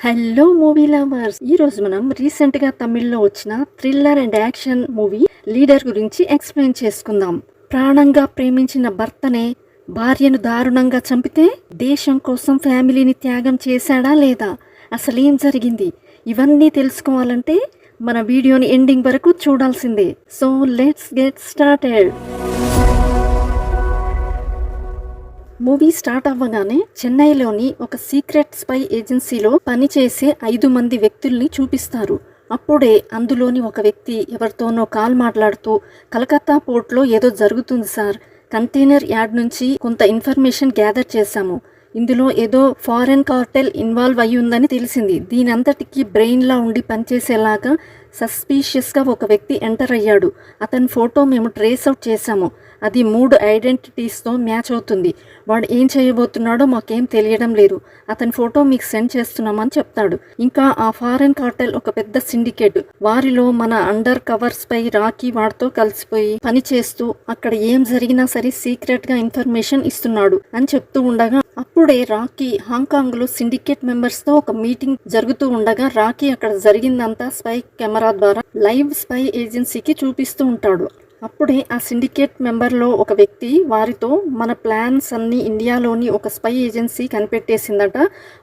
Hello movie lovers, ఈ రోజు మనం రీసెంట్ గా తమిళ్లో వచ్చిన thriller and action movie leader గురించి ఎక్స్ప్లెయిన్ చేసుకుందాం. ప్రాణంగా ప్రేమించిన భర్తనే భార్యను దారుణంగా చంపితే దేశం కోసం ఫ్యామిలీని త్యాగం చేశాడా లేదా, అసలేం జరిగింది, ఇవన్నీ తెలుసుకోవాలంటే మన వీడియోని ఎండింగ్ వరకు చూడాల్సిందే. So let's get started. Movie start అవ్వగానే చెన్నైలోని ఒక సీక్రెట్ స్పై ఏజెన్సీలో పనిచేసే 5 మంది వ్యక్తుల్ని చూపిస్తారు. అప్పుడే అందులోని ఒక వ్యక్తి ఎవరితోనో కాల్ మాట్లాడుతూ, కలకత్తా పోర్ట్లో ఏదో జరుగుతుంది సార్, కంటైనర్ యార్డ్ నుంచి కొంత ఇన్ఫర్మేషన్ గ్యాదర్ చేశాము, ఇందులో ఏదో ఫారెన్ కార్టెల్ ఇన్వాల్వ్ అయి ఉందని తెలిసింది, దీని అంతటికీ బ్రెయిన్లా ఉండి పనిచేసేలాగా సస్పీషియస్గా ఒక వ్యక్తి ఎంటర్ అయ్యాడు, అతని ఫోటో మేము ట్రేస్ అవుట్ చేశాము, అది 3 ఐడెంటిటీస్తో మ్యాచ్ అవుతుంది, వాడు ఏం చేయబోతున్నాడో మాకేం తెలియడం లేదు, అతని ఫోటో మీకు సెండ్ చేస్తున్నామని చెప్తాడు. ఇంకా ఆ ఫారెన్ కార్టెల్ ఒక పెద్ద సిండికేట్, వారిలో మన అండర్ కవర్స్ పై రాకీ వాడితో కలిసిపోయి పని చేస్తూ అక్కడ ఏం జరిగినా సరే సీక్రెట్ గా ఇన్ఫర్మేషన్ ఇస్తున్నాడు అని చెప్తూ ఉండగా, అప్పుడే రాకీ హాంకాంగ్ లో సిండికేట్ మెంబర్స్ తో ఒక మీటింగ్ జరుగుతూ ఉండగా రాకీ అక్కడ జరిగిందంతా స్పై కెమెరా ద్వారా లైవ్ స్పై ఏజెన్సీకి చూపిస్తూ ఉంటాడు. అప్పుడే ఆ సిండికేట్ మెంబర్లో ఒక వ్యక్తి వారితో, మన ప్లాన్స్ అన్నీ ఇండియాలోని ఒక స్పై ఏజెన్సీ కనిపెట్టేసిందట,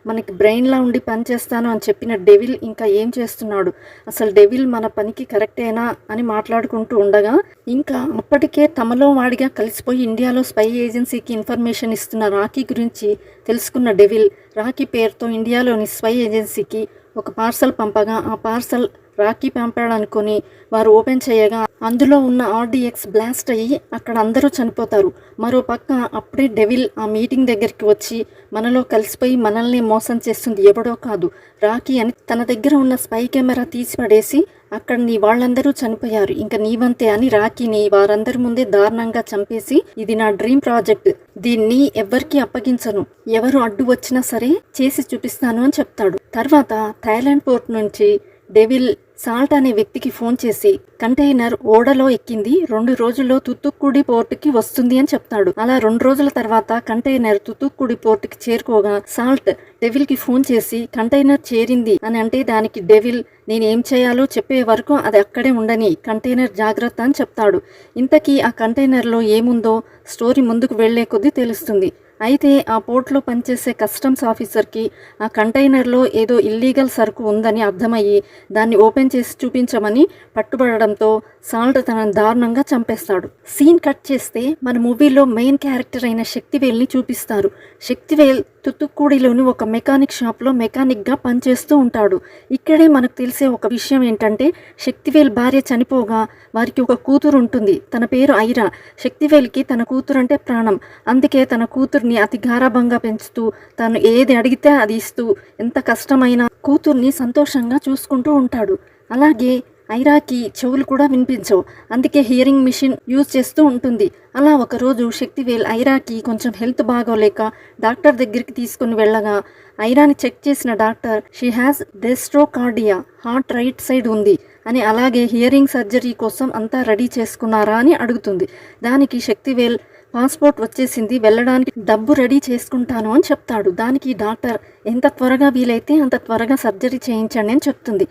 మనకి బ్రెయిన్లా ఉండి పనిచేస్తాను అని చెప్పిన డెవిల్ ఇంకా ఏం చేస్తున్నాడు, అసలు డెవిల్ మన పనికి కరెక్టేనా అని మాట్లాడుకుంటూ ఉండగా, ఇంకా అప్పటికే తమలో వాడిగా కలిసిపోయి ఇండియాలో స్పై ఏజెన్సీకి ఇన్ఫర్మేషన్ ఇస్తున్న రాకీ గురించి తెలుసుకున్న డెవిల్ రాకీ పేరుతో ఇండియాలోని స్పై ఏజెన్సీకి ఒక పార్సల్ పంపగా, ఆ పార్సల్ రాకీ పంపాడనుకొని వారు ఓపెన్ చేయగా అందులో ఉన్న ఆర్డిఎక్స్ బ్లాస్ట్ అయ్యి అక్కడ అందరూ చనిపోతారు. మరో పక్క అప్పుడే డెవిల్ ఆ మీటింగ్ దగ్గరికి వచ్చి, మనలో కలిసిపోయి మనల్ని మోసం చేస్తుంది ఎవడో కాదు రాకీ అని తన దగ్గర ఉన్న స్పై కెమెరా తీసి పడేసి, అక్కడ నీ వాళ్ళందరూ చనిపోయారు, ఇంకా నీవంతే అని రాకీని వారందరి ముందే దారుణంగా చంపేసి, ఇది నా డ్రీమ్ ప్రాజెక్ట్, దీన్ని ఎవ్వరికీ అప్పగించను, ఎవరు అడ్డు వచ్చినా సరే చేసి చూపిస్తాను అని చెప్తాడు. తర్వాత థాయిలాండ్ పోర్ట్ నుంచి డెవిల్ సాల్ట్ అనే వ్యక్తికి ఫోన్ చేసి, కంటైనర్ ఓడలో ఎక్కింది, 2 రోజుల్లో తుత్తుక్కుడి పోర్టుకి వస్తుంది అని చెప్తాడు. అలా 2 రోజుల తర్వాత కంటైనర్ తుత్తుక్కుడి పోర్టుకి చేరుకోగా సాల్ట్ డెవిల్ కి ఫోన్ చేసి కంటైనర్ చేరింది అని అంటే, దానికి డెవిల్ నేనేం చేయాలో చెప్పే వరకు అది అక్కడే ఉండని, కంటైనర్ జాగ్రత్త అని చెప్తాడు. ఇంతకీ ఆ కంటైనర్లో ఏముందో స్టోరీ ముందుకు వెళ్లే కొద్దీ తెలుస్తుంది. అయితే ఆ పోర్ట్లో పనిచేసే కస్టమ్స్ ఆఫీసర్కి ఆ కంటైనర్లో ఏదో ఇల్లీగల్ సరుకు ఉందని అర్థమయ్యి దాన్ని ఓపెన్ చేసి చూపించమని పట్టుబడడంతో సాల్ట్ తనని దారుణంగా చంపేస్తాడు. సీన్ కట్ చేస్తే మన మూవీలో మెయిన్ క్యారెక్టర్ అయిన శక్తివేల్ని చూపిస్తారు. శక్తివేల్ తుత్తుక్కూడిలోని ఒక మెకానిక్ షాప్లో మెకానిక్గా పనిచేస్తూ ఉంటాడు. ఇక్కడే మనకు తెలిసే ఒక విషయం ఏంటంటే, శక్తివేల్ భార్య చనిపోగా వారికి ఒక కూతురు ఉంటుంది, తన పేరు ఐరా. శక్తివేల్కి తన కూతురు అంటే ప్రాణం, అందుకే తన కూతుర్ని అతి గారాబంగా పెంచుతూ తను ఏది అడిగితే అది ఇస్తూ ఎంత కష్టమైనా కూతుర్ని సంతోషంగా చూసుకుంటూ ఉంటాడు. అలాగే ఐరాకి చెవులు కూడా వినిపించవు, అందుకే హియరింగ్ మిషన్ యూజ్ చేస్తూ ఉంటుంది. అలా ఒకరోజు శక్తివేల్ ఐరాకి కొంచెం హెల్త్ బాగోలేక డాక్టర్ దగ్గరికి తీసుకుని వెళ్ళగా, ఐరాని చెక్ చేసిన doctor, she has dextrocardia, heart right side ఉంది అని, అలాగే హియరింగ్ సర్జరీ కోసం అంతా రెడీ చేసుకున్నారా అని అడుగుతుంది. దానికి శక్తివేల్ పాస్పోర్ట్ వచ్చేసింది, వెళ్ళడానికి డబ్బు రెడీ చేసుకుంటాను అని చెప్తాడు. దానికి డాక్టర్ ఎంత త్వరగా వీలైతే అంత త్వరగా సర్జరీ చేయించండి అని చెప్తుంది.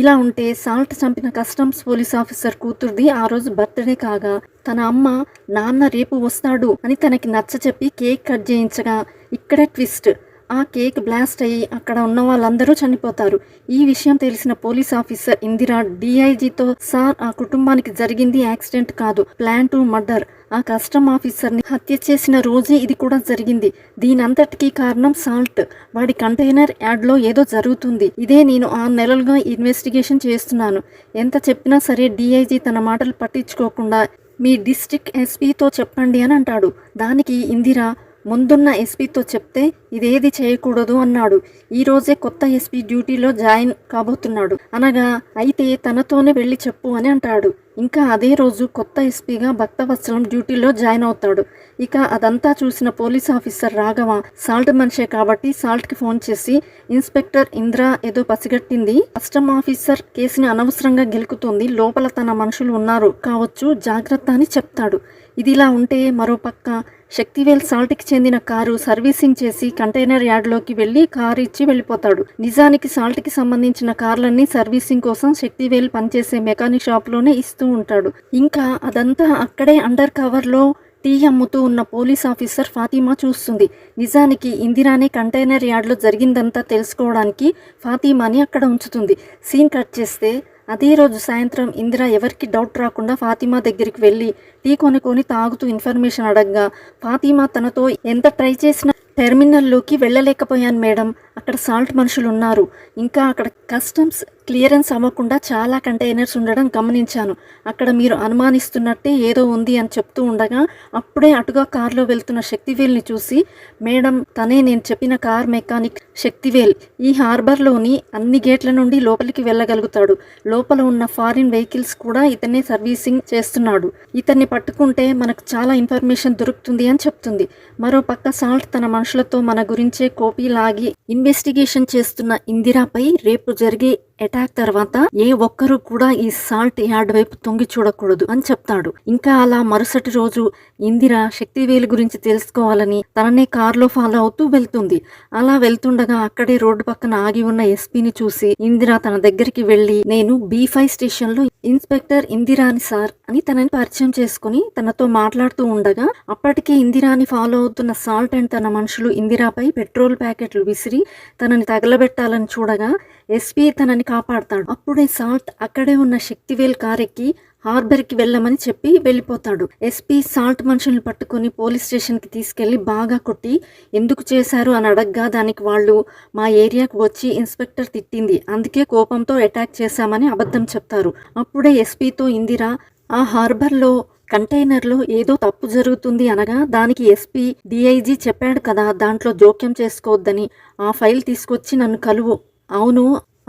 ఇలా ఉంటే సాల్ట్ చంపిన కస్టమ్స్ పోలీస్ ఆఫీసర్ కూతురుది ఆ రోజు బర్త్డే కాగా, తన అమ్మ నాన్న రేపు వస్తాడు అని తనకి నచ్చ చెప్పి కేక్ కట్ చేయించగా, ఇక్కడే ట్విస్ట్, ఆ కేక్ బ్లాస్ట్ అయ్యి అక్కడ ఉన్న వాళ్ళందరూ చనిపోతారు. ఈ విషయం తెలిసిన పోలీస్ ఆఫీసర్ ఇందిరా డిఐజీతో, సార్ ఆ కుటుంబానికి జరిగింది యాక్సిడెంట్ కాదు, ప్లాన్ టు మర్డర్, ఆ కస్టమ్ ఆఫీసర్ని హత్య చేసిన రోజే ఇది కూడా జరిగింది, దీనంతటికీ కారణం సాల్ట్, వాడి కంటైనర్ యాడ్లో ఏదో జరుగుతుంది, ఇదే నేను 6 నెలలుగా ఇన్వెస్టిగేషన్ చేస్తున్నాను, ఎంత చెప్పినా సరే డిఐజీ తన మాటలు పట్టించుకోకుండా మీ డిస్ట్రిక్ట్ ఎస్పీతో చెప్పండి అని అంటాడు. దానికి ఇందిరా, ముందున్న ఎస్పీతో చెప్తే ఇదేది చేయకూడదు అన్నాడు. ఈ రోజే కొత్త ఎస్పీ డ్యూటీలో జాయిన్ కాబోతున్నాడు అనగా, అయితే తనతోనే వెళ్ళి చెప్పు అని అంటాడు. ఇంకా అదే రోజు కొత్త ఎస్పీగా భక్తవత్సలం డ్యూటీలో జాయిన్ అవుతాడు. ఇక అదంతా చూసిన పోలీస్ ఆఫీసర్ రాఘవ సాల్ట్ మనిషే కాబట్టి సాల్ట్కి ఫోన్ చేసి, ఇన్స్పెక్టర్ ఇంద్ర ఏదో పసిగట్టింది, కస్టమ్ ఆఫీసర్ కేసుని అనవసరంగా గెలుకుతుంది, లోపల తన మనుషులు ఉన్నారు కావచ్చు, జాగ్రత్త అని చెప్తాడు. ఇదిలా ఉంటే మరోపక్క శక్తివేల్ సాల్ట్కి చెందిన కారు సర్వీసింగ్ చేసి కంటైనర్ యార్డ్లోకి వెళ్ళి కారు ఇచ్చి వెళ్ళిపోతాడు. నిజానికి సాల్ట్కి సంబంధించిన కార్లన్నీ సర్వీసింగ్ కోసం శక్తివేల్ పనిచేసే మెకానిక్ షాప్లోనే ఇస్తూ ఉంటాడు. ఇంకా అదంతా అక్కడే అండర్ కవర్లో టీ అమ్ముతూ ఉన్న పోలీస్ ఆఫీసర్ ఫాతిమా చూస్తుంది. నిజానికి ఇందిరానే కంటైనర్ యార్డ్లో జరిగిందంతా తెలుసుకోవడానికి ఫాతిమాని అక్కడ ఉంచుతుంది. సీన్ కట్ చేస్తే అదే రోజు సాయంత్రం ఇందిర ఎవరికి డౌట్ రాకుండా ఫాతిమా దగ్గరికి వెళ్ళి టీ కొనుక్కొని తాగుతూ ఇన్ఫర్మేషన్ అడగగా ఫాతిమా తనతో ఎంత ట్రై చేసినా టెర్మినల్లోకి వెళ్ళలేకపోయాను మేడం, అక్కడ సాల్ట్ మనుషులు ఉన్నారు, ఇంకా అక్కడ కస్టమ్స్ క్లియరెన్స్ అవ్వకుండా చాలా కంటైనర్స్ ఉండడం గమనించాను, అక్కడ మీరు అనుమానిస్తున్నట్టే ఏదో ఉంది అని చెప్తూ ఉండగా అప్పుడే అటుగా కారులో వెళ్తున్న శక్తివేల్ని చూసి మేడం తనే నేను చెప్పిన కార్ మెకానిక్ శక్తివేల్, ఈ హార్బర్లోని అన్ని గేట్ల నుండి లోపలికి వెళ్ళగలుగుతాడు, లోపల ఉన్న ఫారిన్ వెహికల్స్ కూడా ఇతనే సర్వీసింగ్ చేస్తున్నాడు, ఇతన్ని పట్టుకుంటే మనకు చాలా ఇన్ఫర్మేషన్ దొరుకుతుంది అని చెప్తుంది. మరో పక్క సాల్ట్ తన మనుషులతో మన గురించే కాపీ లాగి ఇన్వెస్టిగేషన్ చేస్తున్న ఇందిరాపై రేపు జరిగే అటాక్ తర్వాత ఏ ఒక్కరూ కూడా ఈ సాల్ట్ యార్డ్ వైపు తొంగి చూడకూడదు అని చెప్తాడు. ఇంకా అలా మరుసటి రోజు ఇందిర శక్తివేలు గురించి తెలుసుకోవాలని తననే కారులో ఫాలో అవుతూ వెళ్తుంది. అలా వెళ్తుండగా అక్కడే రోడ్డు పక్కన ఆగి ఉన్న ఎస్పీని చూసి ఇందిర తన దగ్గరికి వెళ్లి నేను B5 స్టేషన్ లో ఇన్స్పెక్టర్ ఇందిరాని సార్ అని తనని పరిచయం చేసుకుని తనతో మాట్లాడుతూ ఉండగా అప్పటికే ఇందిరాని ఫాలో అవుతున్న సాల్ట్ అండ్ తన మనుషులు ఇందిరాపై పెట్రోల్ ప్యాకెట్లు విసిరి తనని తగలబెట్టాలని చూడగా ఎస్పీ తనని కాపాడతాడు. అప్పుడే సాల్ట్ అక్కడే ఉన్న శక్తివేల్ కారెక్కి హార్బర్కి వెళ్ళమని చెప్పి వెళ్ళిపోతాడు. ఎస్పీ సాల్ట్ మనుషుల్ని పట్టుకుని పోలీస్ స్టేషన్కి తీసుకెళ్లి బాగా కొట్టి ఎందుకు చేశారు అని అడగ్గా దానికి వాళ్ళు మా ఏరియాకు వచ్చి ఇన్స్పెక్టర్ తిట్టింది, అందుకే కోపంతో అటాక్ చేశామని అబద్ధం చెప్తారు. అప్పుడే ఎస్పీతో ఇందిర ఆ హార్బర్లో కంటైనర్లో ఏదో తప్పు జరుగుతుంది అనగా దానికి ఎస్పీ DIG చెప్పాడు కదా దాంట్లో జోక్యం చేసుకోవద్దని, ఆ ఫైల్ తీసుకొచ్చి నన్ను కలువు, అవును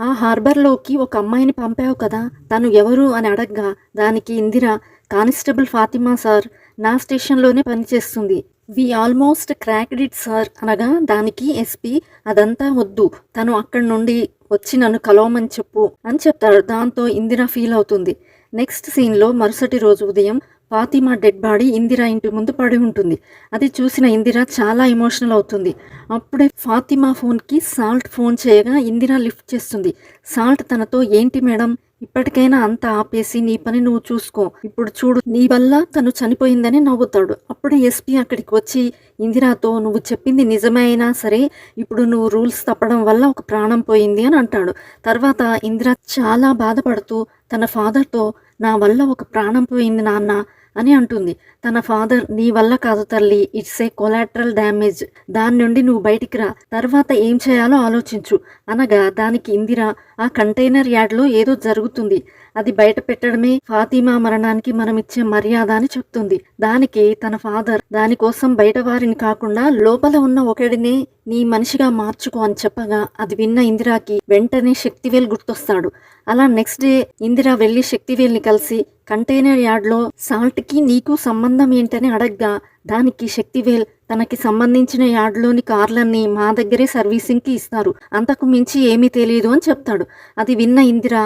ఆ హార్బర్లోకి ఒక అమ్మాయిని పంపావు కదా తను ఎవరు అని అడగ్గా దానికి ఇందిర కానిస్టేబుల్ ఫాతిమా సార్, నా స్టేషన్లోనే పనిచేస్తుంది, we almost cracked it sir అనగా దానికి ఎస్పీ అదంతా వద్దు, తను అక్కడి నుండి వచ్చి నన్ను కలవమని చెప్పు అని చెప్తాడు. దాంతో ఇందిర ఫీల్ అవుతుంది. నెక్స్ట్ సీన్లో మరుసటి రోజు ఉదయం ఫాతిమా డెడ్ బాడీ ఇందిర ఇంటి ముందు పడి ఉంటుంది. అది చూసిన ఇందిర చాలా ఎమోషనల్ అవుతుంది. అప్పుడే ఫాతిమా ఫోన్కి సాల్ట్ ఫోన్ చేయగా ఇందిర లిఫ్ట్ చేస్తుంది. సాల్ట్ తనతో ఏంటి మేడం ఇప్పటికైనా అంతా ఆపేసి నీ పని నువ్వు చూసుకో, ఇప్పుడు చూడు నీ వల్ల తను చనిపోయిందని నవ్వుతాడు. అప్పుడే ఎస్పీ అక్కడికి వచ్చి ఇందిరాతో నువ్వు చెప్పింది నిజమే అయినా సరే ఇప్పుడు నువ్వు రూల్స్ తప్పడం వల్ల ఒక ప్రాణం పోయింది అని అంటాడు. తర్వాత ఇందిర చాలా బాధపడుతూ తన ఫాదర్తో నా వల్ల ఒక ప్రాణం పోయింది నాన్న అని అంటుంది. తన ఫాదర్ నీ వల్ల కాదు తల్లి, ఇట్స్ ఏ కొలాటరల్ డ్యామేజ్, దాని నుండి నువ్వు బయటికి రా, తర్వాత ఏం చేయాలో ఆలోచించు అనగా దానికి ఇందిర ఆ కంటైనర్ యార్డ్లో ఏదో జరుగుతుంది, అది బయట పెట్టడమే ఫాతిమా మరణానికి మనం ఇచ్చే మర్యాద అని చెప్తుంది. దానికి తన ఫాదర్ దానికోసం బయట వారిని కాకుండా లోపల ఉన్న ఒకడినే నీ మనిషిగా మార్చుకో అని చెప్పగా అది విన్న ఇందిరాకి వెంటనే శక్తివేల్ గుర్తొస్తాడు. అలా నెక్స్ట్ డే ఇందిర వెళ్ళి శక్తివేల్ని కలిసి కంటైనర్ యార్డ్లో సాల్ట్కి నీకు సంబంధం ఏంటని అడగ్గా దానికి శక్తివేల్ తనకి సంబంధించిన యార్డ్లోని కార్లన్నీ మా దగ్గరే సర్వీసింగ్కి ఇస్తారు, అంతకు మించి ఏమీ తెలియదు అని చెప్తాడు. అది విన్న ఇందిర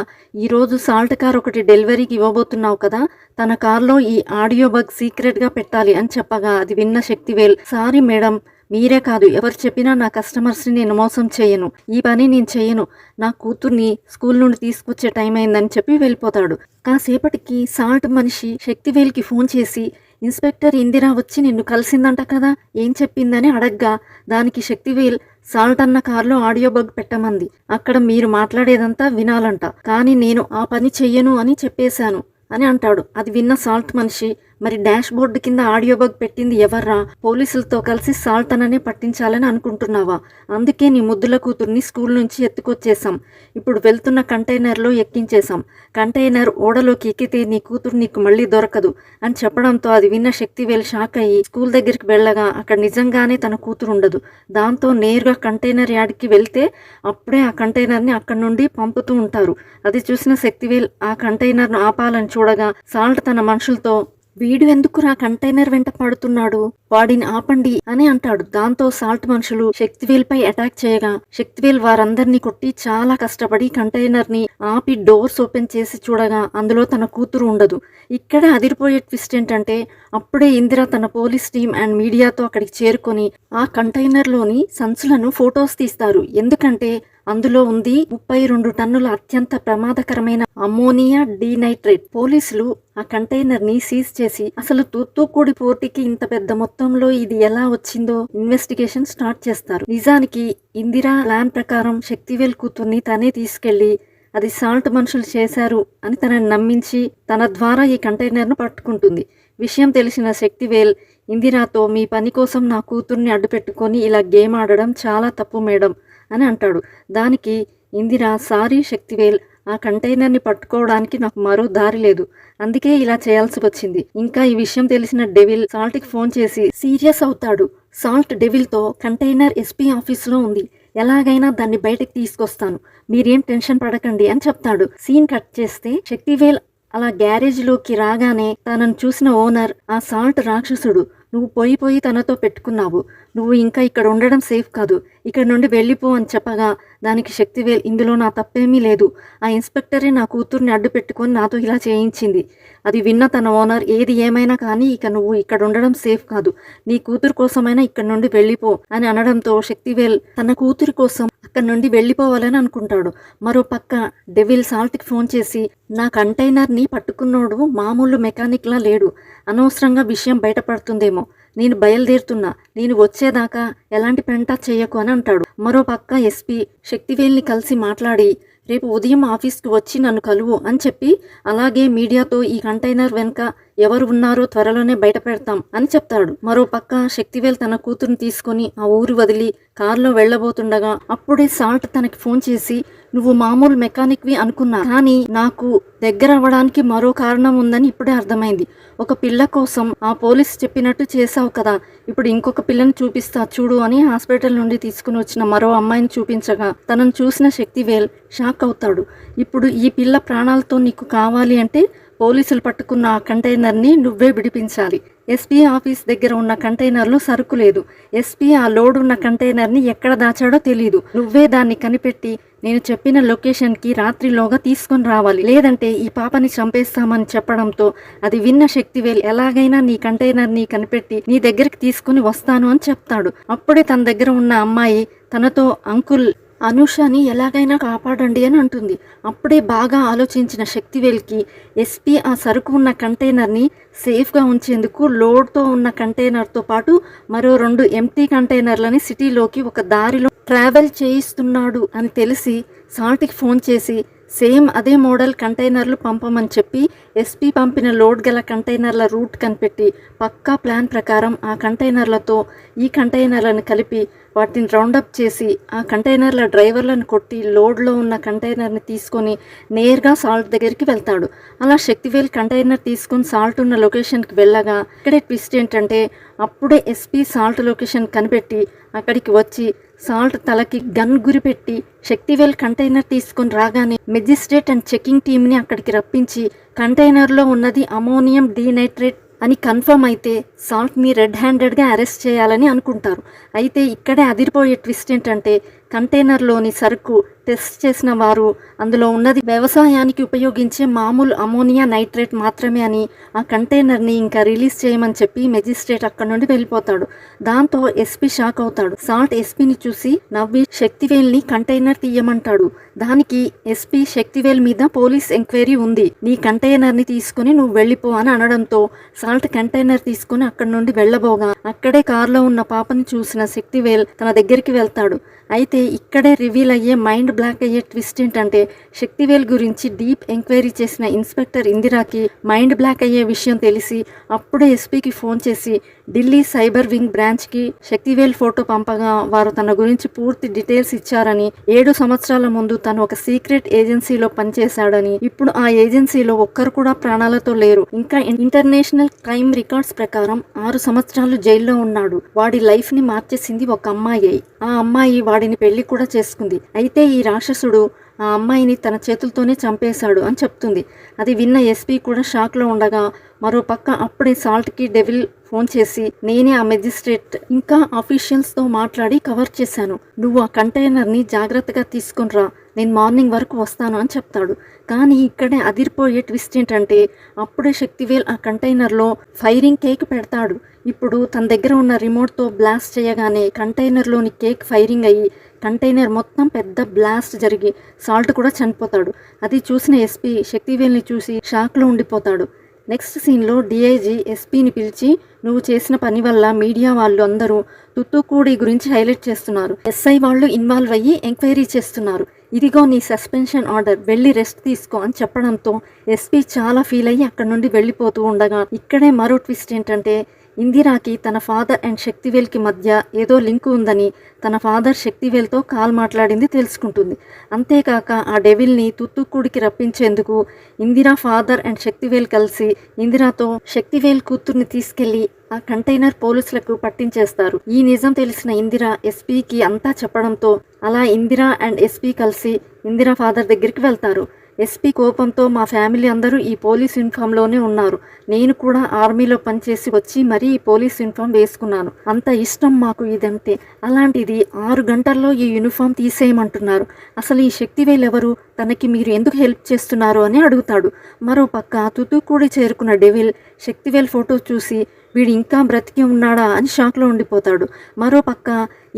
ఈరోజు సాల్ట్ కార్ ఒకటి డెలివరీకి ఇవ్వబోతున్నావు కదా, తన కార్లో ఈ ఆడియో బగ్ సీక్రెట్గా పెట్టాలి అని చెప్పగా అది విన్న శక్తివేల్ సారీ మేడం, మీరే కాదు ఎవరు చెప్పినా నా కస్టమర్స్ని నేను మోసం చేయను, ఈ పని నేను చేయను, నా కూతుర్ని స్కూల్ నుండి తీసుకొచ్చే టైం అయిందని చెప్పి వెళ్ళిపోతాడు. కాసేపటికి సాల్ట్ మనిషి శక్తివేల్కి ఫోన్ చేసి ఇన్స్పెక్టర్ ఇందిరా వచ్చి నిన్ను కలిసిందంట కదా ఏం చెప్పిందని అడగ్గా దానికి శక్తివేల్ సాల్ట్ అన్న కార్లో ఆడియో బగ్ పెట్టమంది, అక్కడ మీరు మాట్లాడేదంతా వినాలంట, కానీ నేను ఆ పని చెయ్యను అని చెప్పేశాను అని అంటాడు. అది విన్న సాల్ట్ మనిషి మరి డాష్ బోర్డు కింద ఆడియో బగ్ పెట్టింది ఎవర్రా, పోలీసులతో కలిసి సాల్ట్ అననే పట్టించాలని అనుకుంటున్నావా, అందుకే నీ ముద్దుల కూతుర్ని స్కూల్ నుంచి ఎత్తుకొచ్చేసాం, ఇప్పుడు వెళ్తున్న కంటైనర్లో ఎక్కించేశాం, కంటైనర్ ఓడలోకి ఎక్కితే నీ కూతురు నీకు మళ్ళీ దొరకదు అని చెప్పడంతో అది విన్న శక్తివేల్ షాక్ అయ్యి స్కూల్ దగ్గరికి వెళ్ళగా అక్కడ నిజంగానే తన కూతురు ఉండదు. దాంతో నేరుగా కంటైనర్ యార్డ్కి వెళ్తే అప్పుడే ఆ కంటైనర్ని అక్కడి నుండి పంపుతూ ఉంటారు. అది చూసిన శక్తివేల్ ఆ కంటైనర్ను ఆపాలని చూడగా సాల్ట్ తన మనుషులతో వీడు ఎందుకురా కంటైనర్ వెంట పడుతున్నాడు, వాడిని ఆపండి అని అంటాడు. దాంతో సాల్ట్ మనుషులు శక్తివేల్ పై అటాక్ చేయగా శక్తివేల్ వారందరినీ కొట్టి చాలా కష్టపడి కంటైనర్ ని ఆపి డోర్స్ ఓపెన్ చేసి చూడగా అందులో తన కూతురు ఉండదు. ఇక్కడ అదిరిపోయే ట్విస్ట్ ఏంటంటే అప్పుడే ఇందిర తన పోలీస్ టీమ్ అండ్ మీడియాతో అక్కడికి చేరుకొని ఆ కంటైనర్ లోని సంచులను ఫొటోస్ తీస్తారు. ఎందుకంటే అందులో ఉంది 32 టన్నుల అత్యంత ప్రమాదకరమైన అమ్మోనియా డీనైట్రేట్. పోలీసులు ఆ కంటైనర్ ని సీజ్ చేసి అసలు తూత్తుకుడి పోర్టుకి ఇంత పెద్ద మొత్తంలో ఇది ఎలా వచ్చిందో ఇన్వెస్టిగేషన్ స్టార్ట్ చేస్తారు. నిజానికి ఇందిరా ప్లాన్ ప్రకారం శక్తివేల్ కూతుర్ని తనే తీసుకెళ్లి అది సాల్ట్ మనుషులు చేశారు అని తనని నమ్మించి తన ద్వారా ఈ కంటైనర్ ను పట్టుకుంటుంది. విషయం తెలిసిన శక్తివేల్ ఇందిరాతో మీ పని కోసం నా కూతుర్ని అడ్డుపెట్టుకొని ఇలా గేమ్ ఆడడం చాలా తప్పు మేడం అని అంటాడు. దానికి ఇందిర సారీ శక్తివేల్, ఆ కంటైనర్ని పట్టుకోవడానికి నాకు మరో దారి లేదు, అందుకే ఇలా చేయాల్సి వచ్చింది. ఇంకా ఈ విషయం తెలిసిన డెవిల్ సాల్ట్కి ఫోన్ చేసి సీరియస్ అవుతాడు. సాల్ట్ డెవిల్తో కంటైనర్ ఎస్పీ ఆఫీస్లో ఉంది, ఎలాగైనా దాన్ని బయటకు తీసుకొస్తాను, మీరేం టెన్షన్ పడకండి అని చెప్తాడు. సీన్ కట్ చేస్తే శక్తివేల్ అలా గ్యారేజ్లోకి రాగానే తనను చూసిన ఓనర్ ఆ సాల్ట్ రాక్షసుడు, నువ్వు పోయి తనతో పెట్టుకున్నావు, నువ్వు ఇంకా ఇక్కడ ఉండడం సేఫ్ కాదు, ఇక్కడ నుండి వెళ్ళిపో అని చెప్పగా దానికి శక్తివేల్ ఇందులో నా తప్పేమీ లేదు, ఆ ఇన్స్పెక్టరే నా కూతుర్ని అడ్డు పెట్టుకొని నాతో ఇలా చేయించింది. అది విన్న తన ఓనర్ ఏది ఏమైనా కానీ ఇక నువ్వు ఇక్కడ ఉండడం సేఫ్ కాదు, నీ కూతురు కోసమైనా ఇక్కడ నుండి వెళ్ళిపో అని అనడంతో శక్తివేల్ తన కూతురి కోసం అక్కడ నుండి వెళ్ళిపోవాలని అనుకుంటాడు. మరో పక్క డెవిల్ సాల్ట్కి ఫోన్ చేసి నా కంటైనర్ని పట్టుకున్నోడు మామూలు మెకానిక్లా లేడు, అనవసరంగా విషయం బయటపడుతుందేమో, నేను బయలుదేరుతున్నా, నేను వచ్చేదాకా ఎలాంటి పెంట చెయ్యకు అని అంటాడు. మరో పక్క ఎస్పీ శక్తివేల్ని కలిసి మాట్లాడి రేపు ఉదయం ఆఫీస్కి వచ్చి నన్ను కలువు అని చెప్పి అలాగే మీడియాతో ఈ కంటైనర్ వెనుక ఎవరు ఉన్నారో త్వరలోనే బయట పెడతాం అని చెప్తాడు. మరో పక్క శక్తివేల్ తన కూతురుని తీసుకొని ఆ ఊరు వదిలి కారులో వెళ్లబోతుండగా అప్పుడే సాల్ట్ తనకి ఫోన్ చేసి నువ్వు మామూలు మెకానిక్వి అనుకున్నా, కానీ నాకు దగ్గర అవ్వడానికి మరో కారణం ఉందని ఇప్పుడే అర్థమైంది. ఒక పిల్ల కోసం ఆ పోలీస్ చెప్పినట్టు చేసావు కదా, ఇప్పుడు ఇంకొక పిల్లని చూపిస్తా చూడు అని హాస్పిటల్ నుండి తీసుకుని వచ్చిన మరో అమ్మాయిని చూపించగా తనను చూసిన శక్తివేల్ షాక్ అవుతాడు. ఇప్పుడు ఈ పిల్ల ప్రాణాలతో నీకు కావాలి అంటే పోలీసులు పట్టుకున్న ఆ కంటైనర్ని నువ్వే విడిపించాలి. ఎస్పీ ఆఫీస్ దగ్గర ఉన్న కంటైనర్లో సరుకు లేదు, ఎస్పీ ఆ లోడ్ ఉన్న కంటైనర్ని ఎక్కడ దాచాడో తెలీదు, నువ్వే దాన్ని కనిపెట్టి నేను చెప్పిన లొకేషన్కి రాత్రిలోగా తీసుకొని రావాలి, లేదంటే ఈ పాపని చంపేస్తామని చెప్పడంతో అది విన్న శక్తివేల్ ఎలాగైనా నీ కంటైనర్ని కనిపెట్టి నీ దగ్గరికి తీసుకుని వస్తాను అని చెప్తాడు. అప్పుడే తన దగ్గర ఉన్న అమ్మాయి తనతో అంకుల్ అనూషని ఎలాగైనా కాపాడండి అని అంటుంది. అప్పుడే బాగా ఆలోచించిన శక్తివేల్కి ఎస్పీ ఆ సరుకు ఉన్న కంటైనర్ని సేఫ్గా ఉంచేందుకు లోడ్తో ఉన్న కంటైనర్తో పాటు మరో 2 ఎంటీ కంటైనర్లని సిటీలోకి ఒక దారిలో ట్రావెల్ చేయిస్తున్నాడు అని తెలిసి సాల్ట్కి ఫోన్ చేసి సేమ్ అదే మోడల్ కంటైనర్లు పంపమని చెప్పి ఎస్పీ పంపిన లోడ్ గల కంటైనర్ల రూట్ కనిపెట్టి పక్కా ప్లాన్ ప్రకారం ఆ కంటైనర్లతో ఈ కంటైనర్లను కలిపి వాటిని రౌండప్ చేసి ఆ కంటైనర్ల డ్రైవర్లను కొట్టి లోడ్లో ఉన్న కంటైనర్ని తీసుకొని నేరుగా సాల్ట్ దగ్గరికి వెళ్తాడు. అలా శక్తివేల్ కంటైనర్ తీసుకొని సాల్ట్ ఉన్న లొకేషన్కి వెళ్ళగా ఇక్కడే ట్విస్ట్ ఏంటంటే అప్పుడే ఎస్పీ సాల్ట్ లొకేషన్ కనిపెట్టి అక్కడికి వచ్చి సాల్ట్ తలకి గన్ గురిపెట్టి శక్తివేల్ కంటైనర్ తీసుకొని రాగానే మెజిస్ట్రేట్ అండ్ చెకింగ్ టీమ్ని అక్కడికి రప్పించి కంటైనర్లో ఉన్నది అమోనియం డీనైట్రేట్ అని కన్ఫర్మ్ అయితే సాల్ట్ని రెడ్ హ్యాండెడ్గా అరెస్ట్ చేయాలని అనుకుంటారు. అయితే ఇక్కడే అదిరిపోయే ట్విస్ట్ ఏంటంటే కంటైనర్లోని సరుకు టెస్ట్ చేసిన వారు అందులో ఉన్నది వ్యవసాయానికి ఉపయోగించే మామూలు అమోనియా నైట్రేట్ మాత్రమే అని ఆ కంటైనర్ని ఇంకా రిలీజ్ చేయమని చెప్పి మెజిస్ట్రేట్ అక్కడ నుండి వెళ్ళిపోతాడు. దాంతో ఎస్పీ షాక్ అవుతాడు. సాల్ట్ ఎస్పీని చూసి నవ్వి శక్తివేల్ని కంటైనర్ తీయమంటాడు. దానికి ఎస్పీ శక్తివేల్ మీద పోలీస్ ఎంక్వైరీ ఉంది, నీ కంటైనర్ని తీసుకుని నువ్వు వెళ్ళిపో అని అనడంతో సాల్ట్ కంటైనర్ తీసుకుని అక్కడి నుండి వెళ్ళబోగా అక్కడే కారులో ఉన్న పాపని చూసిన శక్తివేల్ తన దగ్గరికి వెళ్తాడు. అయితే ఇక్కడే రివీల్ అయ్యే మైండ్ బ్లాక్ అయ్యే ట్విస్ట్ ఏంటంటే శక్తివేల్ గురించి డీప్ ఎంక్వైరీ చేసిన ఇన్స్పెక్టర్ ఇందిరాకి మైండ్ బ్లాక్ అయ్యే విషయం తెలిసి అప్పుడే ఎస్పీకి ఫోన్ చేసి ఢిల్లీ సైబర్ వింగ్ బ్రాంచ్కి శక్తివేల్ ఫోటో పంపగా వారు తన గురించి పూర్తి డీటెయిల్స్ ఇచ్చారని, 7 సంవత్సరాల ముందు తను ఒక సీక్రెట్ ఏజెన్సీలో పనిచేశాడని, ఇప్పుడు ఆ ఏజెన్సీలో ఒక్కరు కూడా ప్రాణాలతో లేరు, ఇంకా ఇంటర్నేషనల్ క్రైమ్ రికార్డ్స్ ప్రకారం 6 సంవత్సరాలు జైల్లో ఉన్నాడు, వాడి లైఫ్ ని మార్చేసింది ఒక అమ్మాయి, ఆ అమ్మాయి వాడిని పెళ్లి కూడా చేసుకుంది. అయితే ఈ రాక్షసుడు ఆ అమ్మాయిని తన చేతులతోనే చంపేశాడు అని చెప్తుంది. అది విన్న ఎస్పీ కూడా షాక్లో ఉండగా, మరో పక్క అప్పుడే సాల్ట్కి డెవిల్ ఫోన్ చేసి, నేనే ఆ మెజిస్ట్రేట్ ఇంకా ఆఫీషియల్స్తో మాట్లాడి కవర్ చేశాను, నువ్వు ఆ కంటైనర్ని జాగ్రత్తగా తీసుకునిరా, నేను మార్నింగ్ వరకు వస్తాను అని చెప్తాడు. కానీ ఇక్కడే అదిరిపోయే ట్విస్ట్ ఏంటంటే, అప్పుడే శక్తివేల్ ఆ కంటైనర్లో ఫైరింగ్ కేక్ పెడతాడు. ఇప్పుడు తన దగ్గర ఉన్న రిమోట్తో బ్లాస్ట్ చేయగానే కంటైనర్లోని కేక్ ఫైరింగ్ అయ్యి కంటైనర్ మొత్తం పెద్ద బ్లాస్ట్ జరిగి సాల్ట్ కూడా చనిపోతాడు. అది చూసిన ఎస్పీ శక్తివేల్ని చూసి షాక్లో ఉండిపోతాడు. నెక్స్ట్ సీన్లో డిఐజీ ఎస్పీని పిలిచి, నువ్వు చేసిన పని వల్ల మీడియా వాళ్ళు అందరూ తుత్తుకూడి గురించి హైలైట్ చేస్తున్నారు, ఎస్ఐ వాళ్ళు ఇన్వాల్వ్ అయ్యి ఎంక్వైరీ చేస్తున్నారు, ఇదిగో నీ సస్పెన్షన్ ఆర్డర్, వెళ్ళి రెస్ట్ తీసుకో అని చెప్పడంతో ఎస్పీ చాలా ఫీల్ అయ్యి అక్కడి నుండి వెళ్ళిపోతూ ఉండగా, ఇక్కడే మరో ట్విస్ట్ ఏంటంటే, ఇందిరాకి తన ఫాదర్ అండ్ శక్తివేల్కి మధ్య ఏదో లింక్ ఉందని తన ఫాదర్ శక్తివేల్తో కాల్ మాట్లాడింది తెలుసుకుంటుంది. అంతేకాక ఆ డెవిల్ని తుత్తుకూడికి రప్పించేందుకు ఇందిరా ఫాదర్ అండ్ శక్తివేల్ కలిసి ఇందిరాతో శక్తివేల్ కూతుర్ని తీసుకెళ్లి ఆ కంటైనర్ పోలీసులకు పట్టించేస్తారు. ఈ నిజం తెలిసిన ఇందిర ఎస్పీకి అంతా చెప్పడంతో అలా ఇందిరా అండ్ ఎస్పీ కలిసి ఇందిరా ఫాదర్ దగ్గరికి వెళ్తారు. ఎస్పీ కోపంతో, మా ఫ్యామిలీ అందరూ ఈ పోలీస్ యూనిఫామ్లోనే ఉన్నారు, నేను కూడా ఆర్మీలో పనిచేసి వచ్చి మరీ ఈ పోలీస్ యూనిఫామ్ వేసుకున్నాను, అంత ఇష్టం మాకు ఇదంటే, అలాంటిది 6 గంటల్లో ఈ యూనిఫామ్ తీసేయమంటున్నారు, అసలు ఈ శక్తివేల్ ఎవరు, తనకి మీరు ఎందుకు హెల్ప్ చేస్తున్నారు అని అడుగుతాడు. మరో పక్క తుతుకూడి చేరుకున్న డెవిల్ శక్తివేల్ ఫోటో చూసి, వీడు ఇంకా బ్రతికి ఉన్నాడా అని షాక్లో ఉండిపోతాడు. మరో పక్క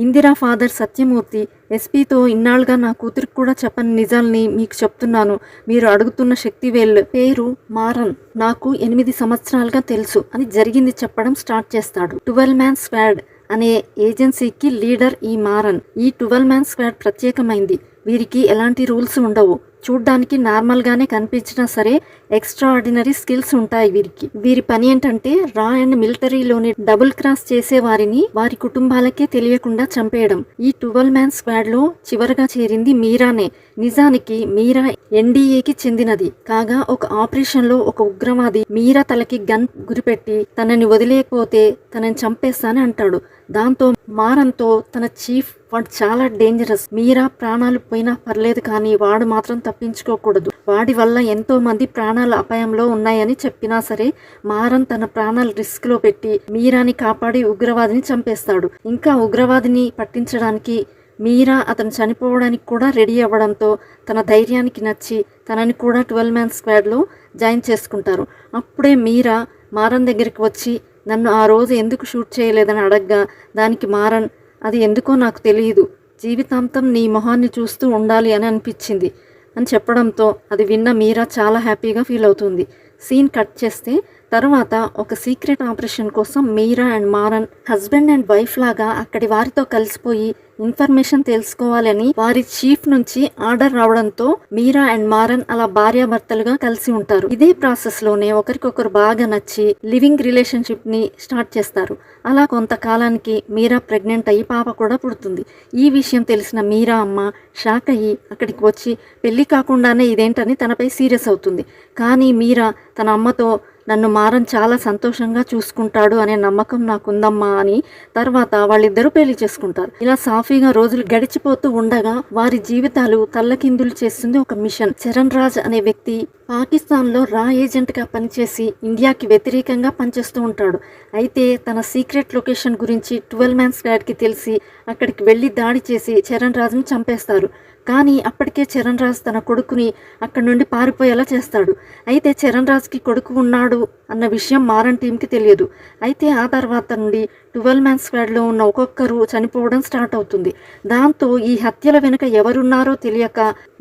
ఇందిరా ఫాదర్ సత్యమూర్తి ఎస్పీతో, ఇన్నాళ్ళుగా నా కూతురికి కూడా చెప్పని నిజాల్ని మీకు చెప్తున్నాను, మీరు అడుగుతున్న శక్తివేల్ పేరు మారన్, నాకు 8 సంవత్సరాలుగా తెలుసు అని జరిగింది చెప్పడం స్టార్ట్ చేస్తాడు. 12 మ్యాన్ స్క్వాడ్ అనే ఏజెన్సీకి లీడర్ ఈ మారన్. ఈ 12 మ్యాన్ స్క్వాడ్ ప్రత్యేకమైంది, వీరికి ఎలాంటి రూల్స్ ఉండవు, చూడ్డానికి నార్మల్గానే కనిపించినా సరే ఎక్స్ట్రా ఆర్డినరీ స్కిల్స్ ఉంటాయి వీరికి. వీరి పని ఏంటంటే రా అండ్ మిలిటరీలోని డబుల్ క్రాస్ చేసే వారిని వారి కుటుంబాలకే తెలియకుండా చంపేయడం. ఈ 12 మ్యాన్ స్క్వాడ్ లో చివరగా చేరింది మీరానే. నిజానికి మీరా ఎన్డీఏకి చెందినది కాగా, ఒక ఆపరేషన్ లో ఒక ఉగ్రవాది మీరా తలకి గన్ గురిపెట్టి తనని వదిలేకపోతే తనని చంపేస్తానని అంటాడు. దాంతో మారన్తో తన చీఫ్, వాడు చాలా డేంజరస్, మీరా ప్రాణాలు పోయినా పర్లేదు కానీ వాడు మాత్రం తప్పించుకోకూడదు, వాడి వల్ల ఎంతో మంది ప్రాణాల అపాయంలో ఉన్నాయని చెప్పినా సరే మారన్ తన ప్రాణాలు రిస్క్ లో పెట్టి మీరాని కాపాడి ఉగ్రవాదిని చంపేస్తాడు. ఇంకా ఉగ్రవాదిని పట్టించడానికి మీరా అతను చనిపోవడానికి కూడా రెడీ అవ్వడంతో తన ధైర్యానికి నచ్చి తనని కూడా 12 మ్యాన్ స్క్వాడ్లో జాయిన్ చేసుకుంటారు. అప్పుడే మీరా మారన్ దగ్గరికి వచ్చి, నన్ను ఆ రోజు ఎందుకు షూట్ చేయలేదని అడగ్గా, దానికి మారన్, అది ఎందుకో నాకు తెలియదు, జీవితాంతం నీ మొహాన్ని చూస్తూ ఉండాలి అని అనిపించింది అని చెప్పడంతో అది విన్న మీరా చాలా హ్యాపీగా ఫీల్ అవుతుంది. సీన్ కట్ చేస్తే తర్వాత ఒక సీక్రెట్ ఆపరేషన్ కోసం Meera and Maran husband and wife లాగా అక్కడి వారితో కలిసిపోయి ఇన్ఫర్మేషన్ తెలుసుకోవాలని వారి చీఫ్ నుంచి ఆర్డర్ రావడంతో మీరా అండ్ మారన్ అలా భార్యాభర్తలుగా కలిసి ఉంటారు. ఇదే ప్రాసెస్ లోనే ఒకరికొకరు బాగా నచ్చి లివింగ్ రిలేషన్షిప్ ని స్టార్ట్ చేస్తారు. అలా కొంతకాలానికి మీరా ప్రెగ్నెంట్ అయ్యి పాప కూడా పుడుతుంది. ఈ విషయం తెలిసిన మీరా అమ్మ షాక్ అయ్యి అక్కడికి వచ్చి పెళ్లి కాకుండానే ఇదేంటని తనపై సీరియస్ అవుతుంది. కానీ మీరా తన అమ్మతో, నన్ను మారన్ చాలా సంతోషంగా చూసుకుంటాడు అనే నమ్మకం నాకుందమ్మా అని తర్వాత వాళ్ళిద్దరూ పెళ్లి చేసుకుంటారు. ఇలా సాఫీగా రోజులు గడిచిపోతూ ఉండగా వారి జీవితాలు తల్లకిందులు చేస్తుంది ఒక మిషన్. చరణ్ రాజ్ అనే వ్యక్తి పాకిస్తాన్లో రా ఏజెంట్గా పనిచేసి ఇండియాకి వ్యతిరేకంగా పనిచేస్తూ ఉంటాడు. అయితే తన సీక్రెట్ లొకేషన్ గురించి 12 మ్యాన్ స్క్వాడ్కి తెలిసి అక్కడికి వెళ్ళి దాడి చేసి చరణ్ రాజ్ని చంపేస్తారు. కానీ అప్పటికే చరణ్ రాజ్ తన కొడుకుని అక్కడి నుండి పారిపోయేలా చేస్తాడు. అయితే చరణ్ రాజ్కి కొడుకు ఉన్నాడు అన్న విషయం మారన్ టీంకి తెలియదు. అయితే ఆ తర్వాత నుండి 12 మ్యాన్ స్క్వాడ్లో ఉన్న ఒక్కొక్కరు చనిపోవడం స్టార్ట్ అవుతుంది. దాంతో ఈ హత్యల వెనుక ఎవరున్నారో తెలియక